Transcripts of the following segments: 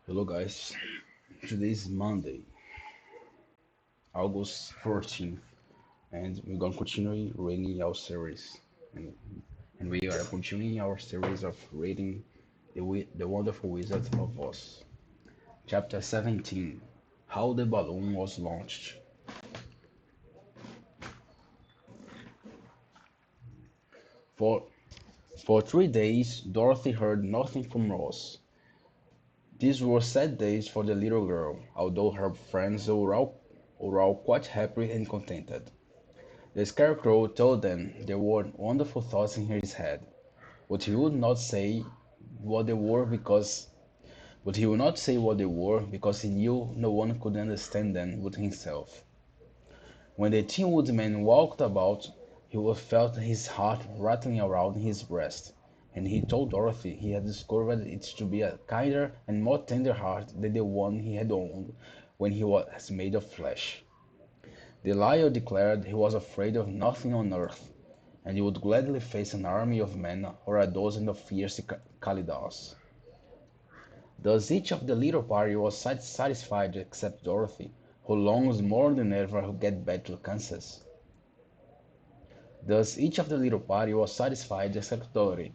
Hello guys, today is Monday, August 14th, and we're gonna continue reading our series. And, and we are continuing our series of reading the Wonderful Wizard of Oz. Chapter 17, How the Balloon Was Launched. For, for 3 days, Dorothy heard nothing from Oz. These were sad days for the little girl, although her friends were all quite happy and contented. The Scarecrow told them there were wonderful thoughts in his head, but he would not say what they were because he knew no one could understand them but himself. When the Tin Woodman walked about, he would felt his heart rattling around in his breast, and he told Dorothy he had discovered it to be a kinder and more tender heart than the one he had owned when he was made of flesh. The Lion declared he was afraid of nothing on earth, and he would gladly face an army of men or a dozen of fierce Kalidahs. Thus each of the little party was satisfied except Dorothy, who longs more than ever to get back to Kansas. Thus each of the little party was satisfied except Dorothy,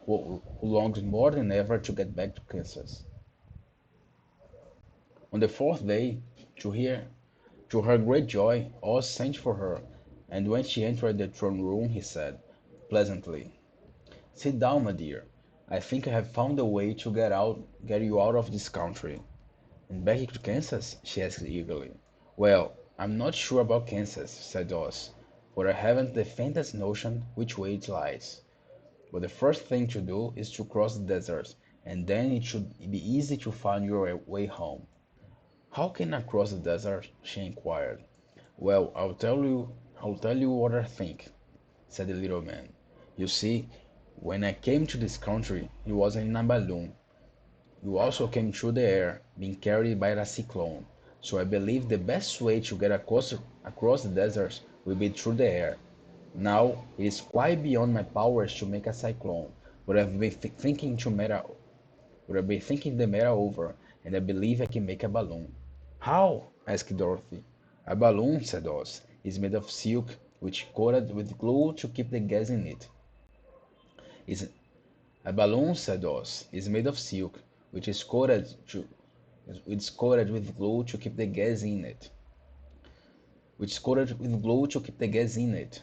who longed more than ever to get back to Kansas. On the fourth day, to her great joy, Oz sent for her, and when she entered the throne room, he said, pleasantly, "Sit down, my dear. I think I have found a way to get you out of this country." "And back to Kansas?" she asked eagerly. "Well, I'm not sure about Kansas," said Oz, "for I haven't the faintest notion which way it lies. But the first thing to do is to cross the desert, and then it should be easy to find your way home." "How can I cross the desert?" she inquired. "Well, I'll tell you what I think," said the little man. "You see, when I came to this country, it was in a balloon. You also came through the air, being carried by a cyclone. So I believe the best way to get across the desert will be through the air. Now, it is quite beyond my powers to make a cyclone, but I've been thinking the matter over, and I believe I can make a balloon." "How?" asked Dorothy. "A balloon," said Oz, "is made of silk, which coated with glue to keep the gas in it. Is A balloon," said Oz, "is made of silk, which is coated with glue to keep the gas in it. Which is coated with glue to keep the gas in it.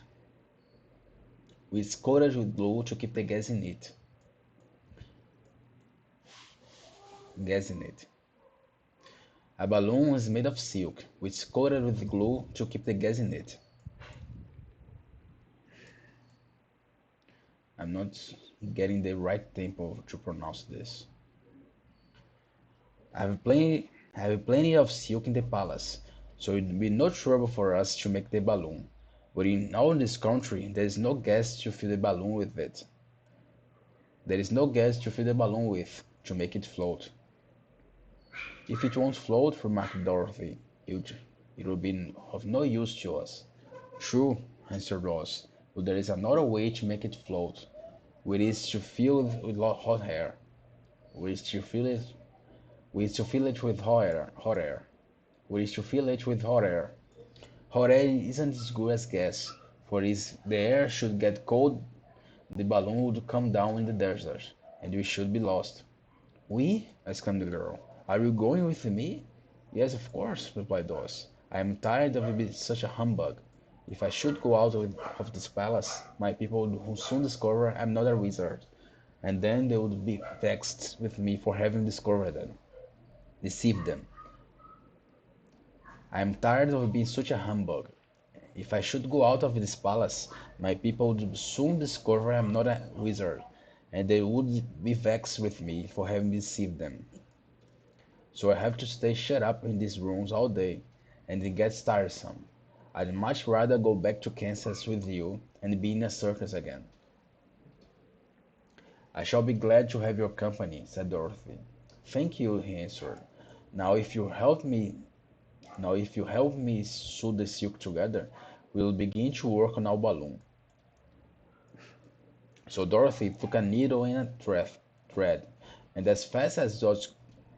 Which is coated with glue to keep the gas in it. Gas in it. A balloon is made of silk, which is coated with glue to keep the gas in it." I'm not getting the right tempo to pronounce this. I have plenty of silk in the palace, so it would be no trouble for us to make the balloon. But in all this country, there is no gas to fill the balloon with it. There is no gas to fill the balloon with to make it float. "If it won't float," remarked Dorothy, "it will be of no use to us." "True," answered Ross, "but there is another way to make it float. Which is to fill it with hot air. Which is to fill it with hot air. Which is to fill it with hot air. Hot air isn't as good as gas, for if the air should get cold, the balloon would come down in the desert, and we should be lost." "We?" exclaimed the girl. "Are you going with me?" "Yes, of course," replied Oz. "I am tired of being such a humbug. If I should go out of this palace, my people would soon discover I'm not a wizard, and then they would be vexed with me for having deceived them. I am tired of being such a humbug. If I should go out of this palace, my people would soon discover I am not a wizard, and they would be vexed with me for having deceived them. So I have to stay shut up in these rooms all day, and it gets tiresome. I'd much rather go back to Kansas with you and be in a circus again." "I shall be glad to have your company," said Dorothy. "Thank you," he answered. Now if you help me sew the silk together, we'll begin to work on our balloon." So Dorothy took a needle and a thread, and as fast as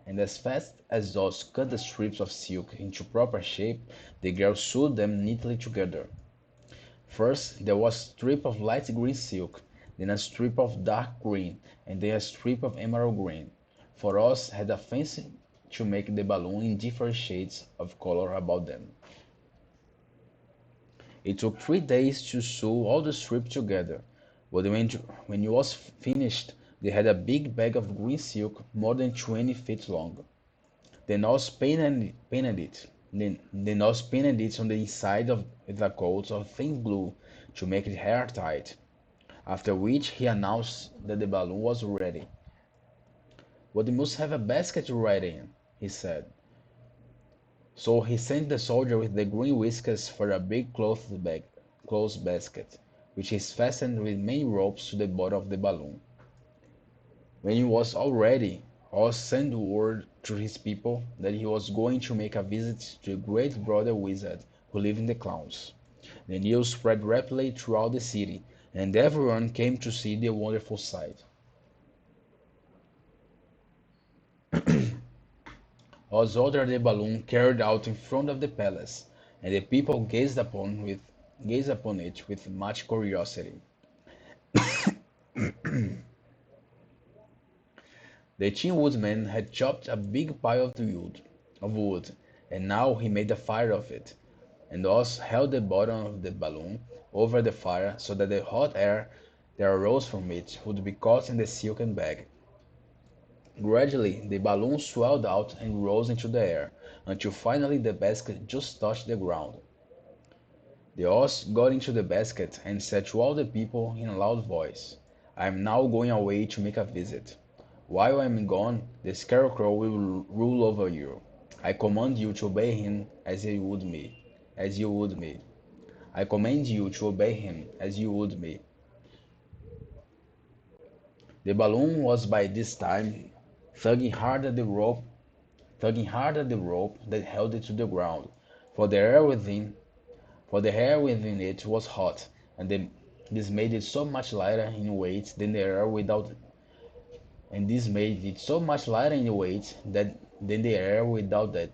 and as fast as Oz cut the strips of silk into proper shape, the girl sewed them neatly together. First there was a strip of light green silk, then a strip of dark green, and then a strip of emerald green, for Oz had a fancy to make the balloon in different shades of color about them. It took 3 days to sew all the strips together, but when it was finished, they had a big bag of green silk more than 20 feet long. Then Oz painted it. Then Oz painted it on the inside with a coat of thin glue to make it airtight, after which he announced that the balloon was ready. "But you must have a basket to ride in," he said. So he sent the soldier with the green whiskers for a big cloth basket, which is fastened with many ropes to the bottom of the balloon. When it was all ready, Oz sent word to his people that he was going to make a visit to a great brother wizard who lived in the clouds. The news spread rapidly throughout the city, and everyone came to see the wonderful sight. Oz ordered the balloon carried out in front of the palace, and the people gazed upon it with much curiosity. The Tin Woodman had chopped a big pile of wood, and now he made a fire of it, and Oz held the bottom of the balloon over the fire so that the hot air that arose from it would be caught in the silken bag. Gradually the balloon swelled out and rose into the air, until finally the basket just touched the ground. The Oz got into the basket and said to all the people in a loud voice, "I am now going away to make a visit. While I am gone, the Scarecrow will rule over you. I command you to obey him as you would me. I command you to obey him as you would me." The balloon was by this time tugging hard at the rope, tugging hard at the rope that held it to the ground, for the air within, for the air within it was hot, and this made it so much lighter in weight than the air without, and this made it so much lighter in weight that than the air without that,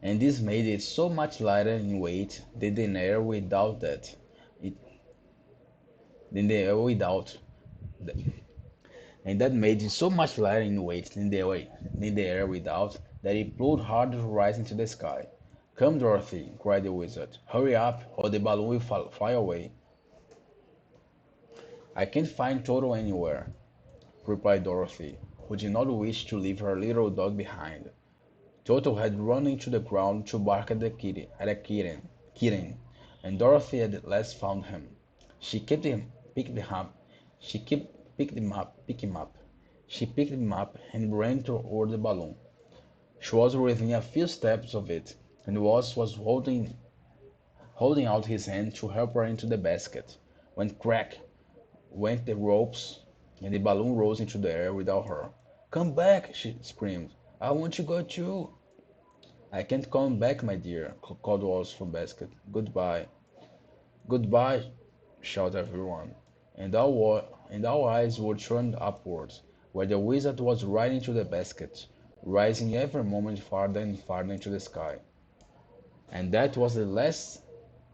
and this made it so much lighter in weight than the air without that, it, than the air without, and that made it so much lighter in weight than the air without that it pulled hard to rise into the sky. "Come, Dorothy," cried the wizard. "Hurry up, or the balloon will fly away." "I can't find Toto anywhere," replied Dorothy, who did not wish to leave her little dog behind. Toto had run into the ground to bark at kitten, and Dorothy at last found him. She picked him up, picked him up. She picked him up and ran toward the balloon. She was within a few steps of it, and was holding out his hand to help her into the basket, when crack went the ropes, and the balloon rose into the air without her. "Come back!" she screamed. "I want to go too." "I can't come back, my dear," called Oz from basket. "Goodbye." "Goodbye!" shouted everyone, and all eyes were turned upwards, where the wizard was riding to the basket, rising every moment farther and farther into the sky. And that was the last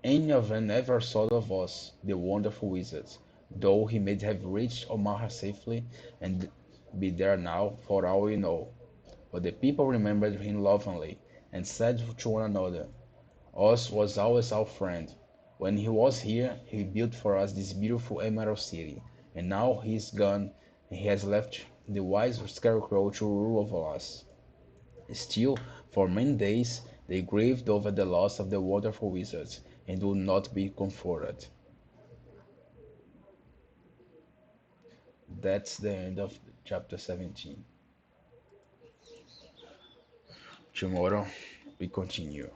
any of them ever saw of Oz, the wonderful wizard, though he may have reached Omaha safely and be there now, for all we know. But the people remembered him lovingly, and said to one another, "Oz was always our friend. When he was here, he built for us this beautiful Emerald City, and now he is gone, and he has left the wise Scarecrow to rule over us." Still, for many days they grieved over the loss of the wonderful wizard, and would not be comforted. That's the end of chapter 17. Tomorrow we continue.